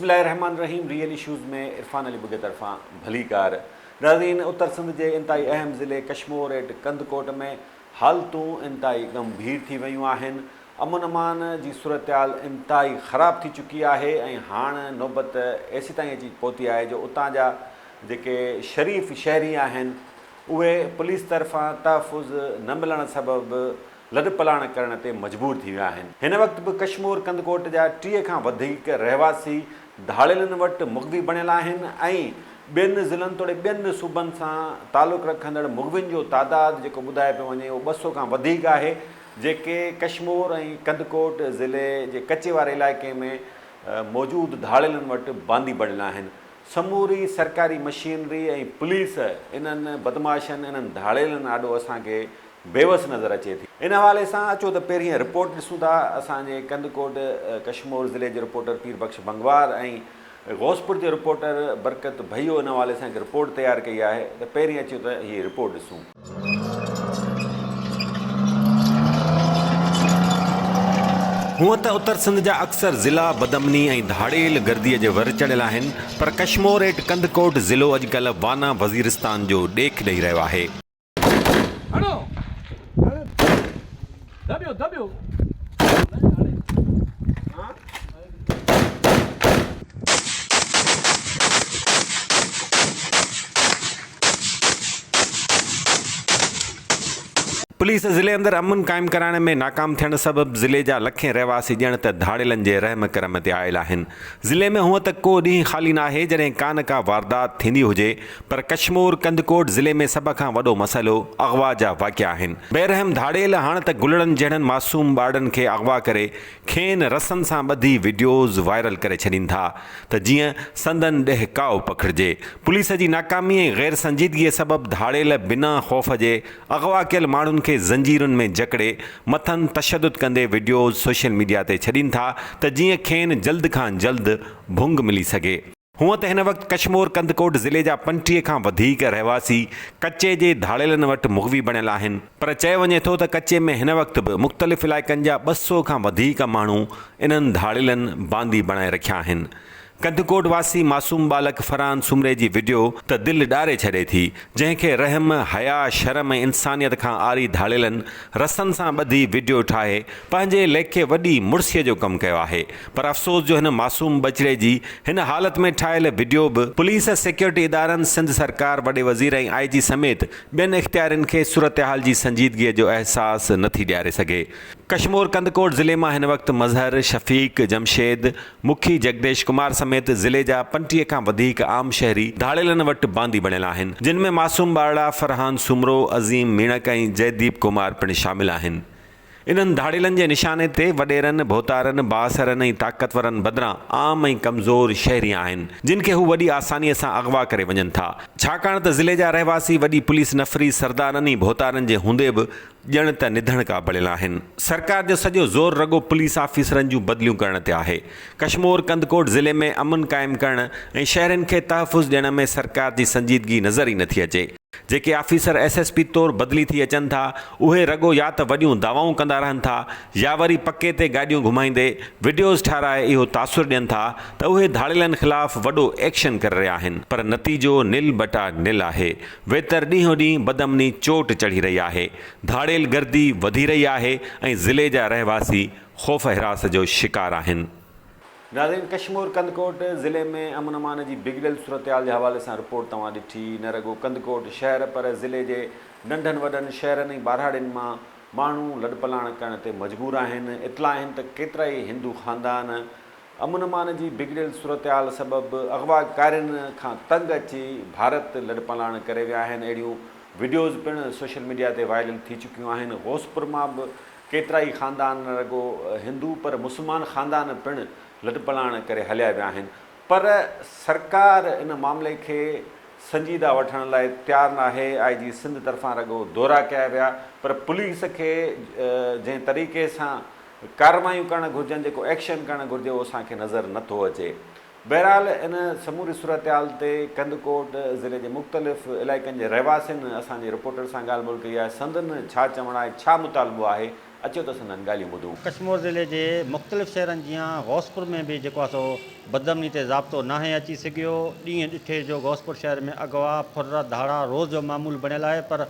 बिस्मिल्लाहिर्रहमानिर्रहीम। Real issues में इरफान अली बुगे तरफ़ां भली कार। नाज़रीन, उत्तर सिंध के इंतहाई अहम ज़िले कशमोर एट कंदकोट में हालतूं इंतहाई गंभीर थी वयूं आहिनि। अमन अमान जी सूरत-हाल इंतहाई ख़राब थी चुकी है ऐं हाणे नौबत ऐसी ताईं अची पहुती है जो उतां जा जेके शरीफ़ शहरी आहिनि उहे पुलिस तरफ़ां तहफ़ुज़ न मिलण सबबि लॾ पलाण करण ते मजबूर थी विया आहिनि। हिन वक़्तु बि कशमोर कंदकोट जा 30 खां वधीक रहवासी धाड़ेलनि वटि मुग़वी बणियल आहिनि ऐं ॿियनि ज़िलनि तोड़े ॿियनि सूबनि सां तालुक़ु रखंदड़ मुग़वियुनि जो तादादु जेको ॿुधाए पियो वञे उहो 200 खां वधीक आहे, जेके कशमोर ऐं कंदकोट ज़िले जे कचे वारे इलाइक़े में मौजूदु धाड़ेलनि वटि बांदी बणियल आहिनि। समूरी सरकारी मशीनरी ऐं पुलिस इन्हनि बदमाशनि इन्हनि धाड़ेलनि आॾो असांखे बेवस नज़र अचे थी। इन हवाले सां अचो त पहिरीं रिपोर्ट ॾिसूं था। असांजे कंदकोट कशमोर ज़िले जे रिपोर्टर पीर बख्श बंगवार ऐं गौसपुर जे रिपोर्टर बरकत भइयो इन हवाले सां हिकु रिपोर्ट तयारु कई आहे। त पहिरीं अचो त हीअ रिपोर्ट ॾिसूं। हूअं त उत्तर सिंध जा अक्सर ज़िला बदमनी ऐं धाड़ेल गर्दीअ जे वर चढ़ियल आहिनि, पर कशमोर एट कंदकोट ज़िलो अॼुकल्ह वाना वज़ीरिस्तान जो ॾेख ॾेई रहियो आहे। पुलिस ज़िले अंदर अमन क़ाइमु कराइण में नाकाम थियण सबबि ज़िले जा लखें रहवासी ॼण त धाड़ेलनि जे रहम करम ते आयल आहिनि। ज़िले में हूअं त को ॾींहुं ख़ाली न आहे जॾहिं का वारदात थींदी हुजे, पर कशमोर कंदकोट ज़िले में सभ खां वॾो मसइलो अग़वा जा वाक़िया आहिनि। बेरहम धाड़ेल हाणे त गुलड़नि जहिड़नि मासूम ॿारनि खे अग़वा करे खेनि रसनि सां ॿधी वीडियोज़ वायरल करे छॾीनि था त जीअं संदन ॾहकाउ पखिड़िजे। पुलिस जी नाकामी ऐं गैर संजीदगीअ सबबि धाड़ेल बिना ख़ौफ़ जे अग़वा कयल माण्हुनि खे ज़ंजीरुनि में जकड़े मथनि तशद्दुद कंदे वीडियोज़ सोशल मीडिया ते छॾीनि था त जीअं खेनि जल्द खां जल्द भुंग मिली सघे। हूअं त हिन वक़्तु कशमोर कंदकोट ज़िले जा 35 खां वधीक रहवासी कचे जे धाड़ेलनि वटि मुग़वी बणियल आहिनि, पर चयो वञे थो त कचे में हिन वक़्तु बि मुख़्तलिफ़ इलाइक़नि जा 200 खां वधीक माण्हू इन्हनि धाड़ेलनि बांदी बणाए रखिया आहिनि। कंदकोट वासी मासूम बालक फरहान सुमरे जी वीडियो त दिलि ॾारे छॾे थी, जंहिंखे रहम हया शर्म ऐं इंसानियत खां आरी धाड़ेलनि रसनि सां ॿधी वीडियो ठाहे पंहिंजे लेखे वॾी मुड़सीअ जो कमु कयो आहे। पर अफ़सोस जो हिन मासूम बचिड़े जी हिन हालत में ठाहियल वीडियो बि पुलिस सिक्योरिटी इदारनि, सिंध सरकार, वॾे वज़ीर ऐं IG समेत ॿियनि इख़्तियारनि खे सूरत हाल जी संजीदगीअ जो अहसास नथी ॾियारे सघे। कशमोर कंदकोट ज़िले मां हिन वक़्तु मज़हर, शफ़ीक, जमशेद, मुखी, जगदेश कुमार समेत ज़िले जा 35 खां वधीक आम शहरी धाड़ेलनि वटि बांदी बणियल आहिनि, जिन में मासूम ॿारड़ा फरहान सुमरो, अज़ीम मीणक ऐं जयदीप कुमार पिणु शामिल आहिनि। इन्हनि धाड़ेलनि जे निशाने ते वॾेरनि, भोतारनि, बासरनि ऐं ताक़तवरनि बदिरां आम ऐं कमज़ोर शहरी आहिनि, जिन खे हू वॾी आसानीअ सां अग़वा करे वञनि था। छाकाणि त ज़िले जा रहवासी वॾी पुलिस नफ़री सरदारनि ऐं भोतारनि जे हूंदे बि ॼण त निधण का बणियल आहिनि। सरकार जो सॼो ज़ोर रगो पुलिस ऑफिसरनि जूं बदिलियूं करण ते आहे। कशमोर कंदकोट ज़िले में अमन क़ाइमु करण ऐं शहरनि खे तहफ़ुज़ ॾियण में सरकार जी संजीदगी नज़र ई नथी अचे। जेके ऑफिसर SSP तौरु बदिली थी अचनि था, उहे रगो या त वॾियूं दावाऊं कंदा रहनि था या वरी पके ते गाॾियूं घुमाईंदे वीडियोज़ ठाराए इहो तासुरु ॾियनि था त उहे धाड़ेलनि ख़िलाफ़ु वॾो एक्शन करे रहिया आहिनि, पर नतीजो निल बटा निल आहे। वेतर ॾींहों ॾींहुं बदमनी चोट चढ़ी रही आहे, धाड़ेल गर्दी वधी रही आहे ऐं ज़िले जा रहवासी ख़ौफ़ हिरास जो शिकार आहिनि। नाज़रीन, कशमोर कंदकोट ज़िले में अमन अमान जी बिगड़ियल सूरत हाल जे हवाले सां रिपोर्ट तव्हां ॾिठी। न रुगो कंदकोट शहर पर ज़िले जे नंढनि वॾनि शहरनि ऐं ॿारहाड़ियुनि मां माण्हू लॾ पलाण करण ते मजबूर आहिनि। इतला आहिनि त केतिरा ई हिंदू ख़ानदान अमन अमान जी बिगड़ियल सूरत हाल सबबि अग़वाकारियुनि खां तंग अची भारत लॾ पलाण करे विया आहिनि। अहिड़ियूं वीडियोज़ पिणु सोशल मीडिया ते वायरल थी चुकियूं आहिनि। गौसपुर मां बि केतिरा ई ख़ानदान, न रुगो हिंदू पर मुस्लमान ख़ानदान पिणु लॾ पलाण करे हलिया विया आहिनि, पर सरकार इन मामले खे संजीदा वठण लाइ तयारु न आहे। IG सिंध तरफ़ां रुगो दौरा कया विया, पर पुलिस खे जंहिं तरीक़े सां कारवायूं करणु घुरिजनि, जेको एक्शन करणु घुरिजे, उहो असांखे नज़र नथो अचे। बहरहाल इन समूरी सूरत हाल ते कंदकोट ज़िले जे मुख़्तलिफ़ इलाइक़नि जे रहवासियुनि असांजे रिपोर्टर सां ॻाल्हि ॿोल कई आहे। संदन छा चवणु आहे, छा मुतालबो आहे, अचो त संदन ॻाल्हियूं ॿुधूं। कश्मीर ज़िले के मुख़्तलिफ़ शहरनि जीअं गौसपुर में भी जेको आहे सो बदअमनी ते ज़ाब्तो नाहे अची सघियो। ॾींहुं ॾिठे जो गौसपुर शहर में अगवा फुर्र धाड़ा रोज़ जो मामूल बणियल आहे, पर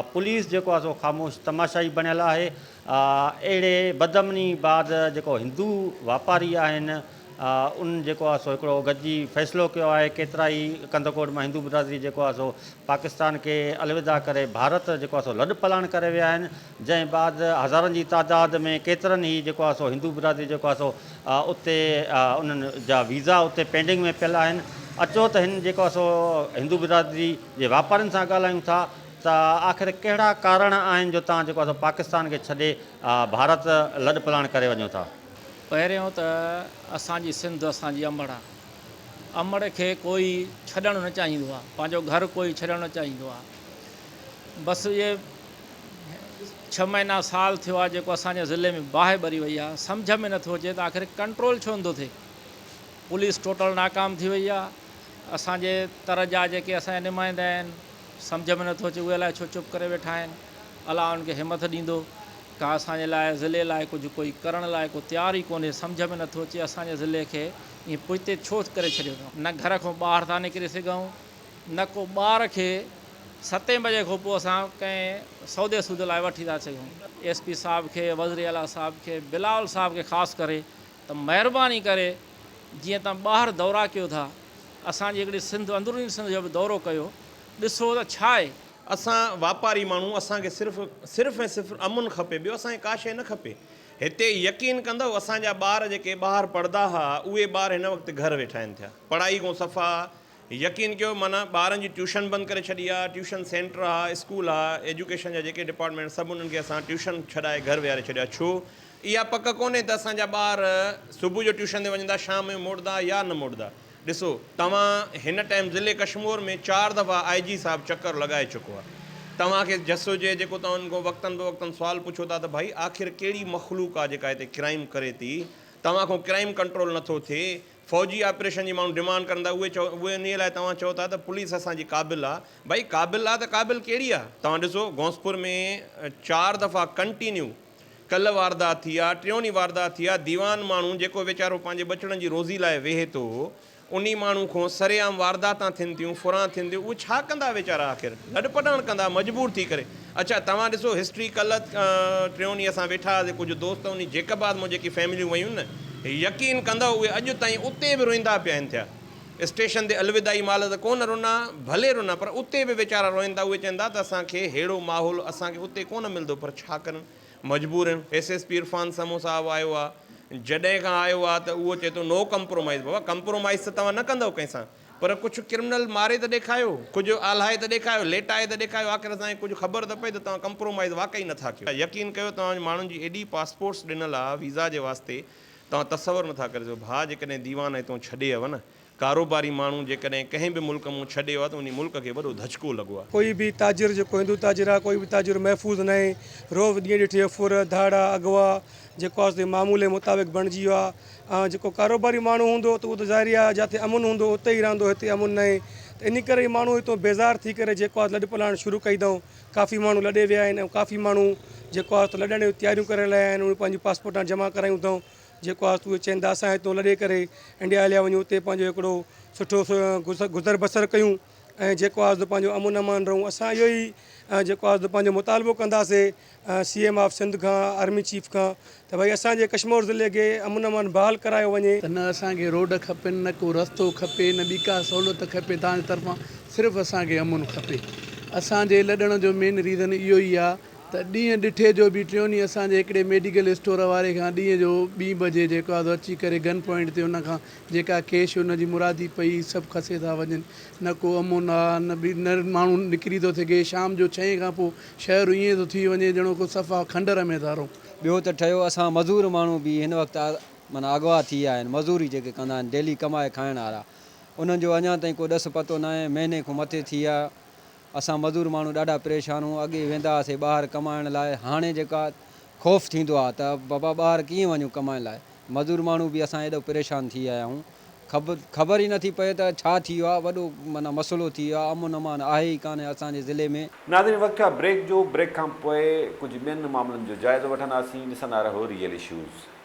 पुलिस जेको आहे सो ख़ामोश तमाशाई बणियल आहे। अहिड़े बदअमनी बाद जेको हिंदू वापारी आहिनि उन जेको आहे सो हिकिड़ो गॾिजी फ़ैसिलो कयो आहे। केतिरा ई कंदकोट मां हिंदू बिरादरी जेको आहे सो पाकिस्तान खे अलविदा करे भारत जेको आहे सो लॾ पलाण करे विया आहिनि, जंहिं बाद हज़ारनि जी तादाद में केतिरनि ई जेको आहे सो हिंदू बिरादरी जेको आहे सो उते उन्हनि जा वीज़ा उते पेंडिंग में पियल आहिनि। अचो त हिन जेको आहे सो हिंदू बिरादरी जे वापारियुनि सां ॻाल्हायूं था त आख़िर कहिड़ा कारण आहिनि जो तव्हां जेको आहे सो पाकिस्तान खे छॾे भारत लॾ पलाण करे वञो था। पहिरियों त असांजी सिंध असांजी अमड़ आहे। अमड़ खे कोई छॾणु न चाहींदो आहे, पंहिंजो घर कोई छॾणु न चाहींदो आहे। बसि इहे 6 महीना साल थियो आहे जेको असांजे ज़िले में बाहि भरी वई आहे। सम्झ में नथो अचे त आख़िर कंट्रोल छो नथो थिए। पुलिस टोटल नाकाम थी वई आहे। असांजे तर जा जेके असांजा नुमाइंदा आहिनि, सम्झ में नथो अचे उहे अलाए छो चुप करे वेठा आहिनि। अलाह उनखे हिमत ॾींदो का असांजे लाइ ज़िले लाइ कुझु कोई करण लाइ को तयार ई कोन्हे। सम्झ में नथो अचे असांजे ज़िले खे ईअं पुठिते छो करे छॾियो अथऊं। न घर खां ॿाहिरि था निकिरी सघूं, न को ॿार खे 7 बजे खां पोइ असां कंहिं सौदे सूद लाइ वठी था सघूं। SP साहिब खे, वज़ीर आला साहिब खे, बिलावल साहिब खे ख़ासि करे त महिरबानी करे जीअं तव्हां ॿाहिरि दौरा कयो था, असांजी हिकिड़ी सिंध अंदरूनी सिंध जो बि दौरो कयो, ॾिसो त छा आहे। असां वापारी माण्हू, असांखे सिर्फ़ु ऐं सिर्फ़ु अमुन खपे, ॿियो असांखे का शइ न खपे। हिते यकीन कंदव असांजा ॿार जेके ॿाहिरि पढ़ंदा हुआ उहे ॿार हिन वक़्तु घर वेठा आहिनि थिया, पढ़ाई खां सफ़ा। यकीन कयो माना ॿारनि जी ट्यूशन बंदि करे छॾी आहे। ट्यूशन सेंटर आहे, स्कूल आहे, एजुकेशन जा जेके डिपार्टमेंट सभु उन्हनि खे असां ट्यूशन छॾाए घर विहारे छॾिया। छो इहा पक कोन्हे त असांजा ॿार सुबुह जो ट्यूशन ते वञंदा, शाम जो मोड़दा या न मोड़दा। ॾिसो तव्हां हिन टाइम ज़िले कश्मीर में 4 दफ़ा IG साहिबु चकर लॻाए चुको आहे। तव्हांखे जस हुजे जेको तव्हां उनको वक़्तनि ब वक़्तनि सुवाल पुछो था त भाई आख़िर कहिड़ी मख़लूक आहे जेका हिते क्राइम करे थी, तव्हां खां क्राइम कंट्रोल नथो थिए। फ़ौजी ऑपरेशन जी माण्हू डिमांड कंदा, उहे इन लाइ तव्हां चओ था त पुलिस असांजी क़ाबिल आहे। भाई क़ाबिल आहे त क़ाबिल कहिड़ी आहे? तव्हां ॾिसो गौसपुर में 4 दफ़ा कंटिन्यू कल्ह वारदात थी आहे, 3 ॾींहं वारदात थी आहे। दीवान माण्हू जेको वीचारो पंहिंजे बचड़नि जी रोज़ी लाइ वेहे थो, उन माण्हू खां सरेआम वारदातां थियनि थियूं, फुरां थियनि थियूं। उहे छा कंदा वीचारा? आख़िर लॾ पढ़णु कंदा मजबूर थी करे। अच्छा तव्हां ॾिसो हिस्ट्री, कल्ह 3 ॾींहं असां वेठा हुआसीं, कुझु दोस्त उन जेकबाद मां जेकी फैमिलियूं वयूं न, यकीन कंदव उहे अॼु ताईं उते बि रोईंदा पिया आहिनि थिया। स्टेशन ते अलविदाई महिल त कोन रुना, भले रुना, पर उते बि वीचारा रोईंदा। उहे चवंदा त असांखे अहिड़ो माहौल असांखे उते कोन मिलंदो, पर छा कनि, मजबूर आहिनि। SSP इरफान समो साहिबु आयो आहे, जॾहिं खां आयो आहे त उहो चए थो नो कंप्रोमाइज़। बाबा कंप्रोमाइज़ त तव्हां न कंदव कंहिंसां, पर कुझु क्रिमिनल मारे त ॾेखारियो, कुझु आलाए त ॾेखारियो, लेटाए त ॾेखारियो। आख़िर असांखे कुझु ख़बर त पए त तव्हां कंप्रोमाइज़ वाक़ई नथा कयो। यकीन कयो तव्हां माण्हुनि जी एॾी पासपोर्ट्स ॾिनल आहे वीज़ा जे वास्ते, तव्हां तसवर नथा करे सघो। भाउ जेकॾहिं दीवान हितां छॾे अव न, कारोबारी माण्हू जेकॾहिं कंहिं बि मुल्क मां छॾे आहे त उन मुल्क खे वॾो धचको लॻो आहे। कोई भी ताजिर जेको हिंदू ताजिर आहे, कोई भी ताजिर महफ़ूज़ न आहे। रोज़ ॾींहं ॾिठे फुर धाड़ा अगवा जेको आहे मामूले मुताबिक़ बणिजी वियो आहे। ऐं जेको कारोबारी माण्हू हूंदो त उहो त ज़ाहिरी आहे, जिते अमुन हूंदो उते ई रहंदो, हिते अमुन न आहे। त इन करे माण्हू हितां बेज़ार थी करे जेको आहे लॾ पलाण शुरू कई अथऊं। काफ़ी माण्हू लॾे विया आहिनि, ऐं काफ़ी माण्हू जेको आहे लॾण जूं तयारियूं करे रहिया आहिनि। उहे पंहिंजी पासपोर्टां जमा करायूं अथऊं, जेको आहे उहे चवनि था असां हितां लॾे करे इंडिया हलिया वञूं, उते पंहिंजो हिकिड़ो सुठो गुज़र बसर कयूं, ऐं जेको आहे पंहिंजो अमुन अमान रहूं। असां इहो ई जेको आहे पंहिंजो मुतालबो कंदासीं CM ऑफ सिंध खां, आर्मी चीफ खां, त भई असांजे कश्मीर ज़िले खे अमुन अमान बहाल करायो वञे। त न असांखे रोड खपनि, न को रस्तो खपे, न ॿी का सहूलियत खपे तव्हांजे तरफ़ां, सिर्फ़ु असांखे अमुन खपे। असांजे लॾण जो मेन रीज़न इहो ई आहे त ॾींहं ॾिठे जो बि 3 ॾींहं असांजे हिकिड़े मेडिकल स्टोर वारे खां ॾींहं जो 2 बजे जेको आहे अची करे गन पॉइंट ते उनखां जेका कैश हुनजी मुरादी पई सभु खसे था वञनि। न को अमुन आहे, न बि न माण्हू निकिरी थो सघे। शाम जो 6 खां पोइ शहर ईअं थो थी वञे ॼणो को सफ़ा खंडर में था रहूं। ॿियो त ठहियो असां मज़ूर माण्हू बि हिन वक़्तु माना अगवा थी विया आहिनि। मज़ूरी जेके कंदा आहिनि डेली कमाए खाइण वारा, उन्हनि जो अञा ताईं को ॾस पतो न आहे। महीने खां मथे थी विया। असां मज़ूर माण्हू ॾाढा परेशान आहियूं। अॻे वेंदा हुआसीं ॿाहिरि कमाइण लाइ, हाणे जेका ख़ौफ़ थींदो आहे त बाबा ॿाहिरि कीअं वञूं कमाइण लाइ। मज़ूर माण्हू बि असां एॾो परेशान थी विया आहियूं। ख़बर ई नथी पए त छा थी वियो आहे, वॾो माना मसइलो थी वियो आहे, अमन अमान आहे ई कान्हे असांजे ज़िले में। नाज़रीन वक़्तु आहे ब्रेक जो। ब्रेक खां पोइ कुझु ॿियनि मामलनि जो जाइज़ो वठंदासीं। ॾिसंदा रहो रियल इश्यूज़।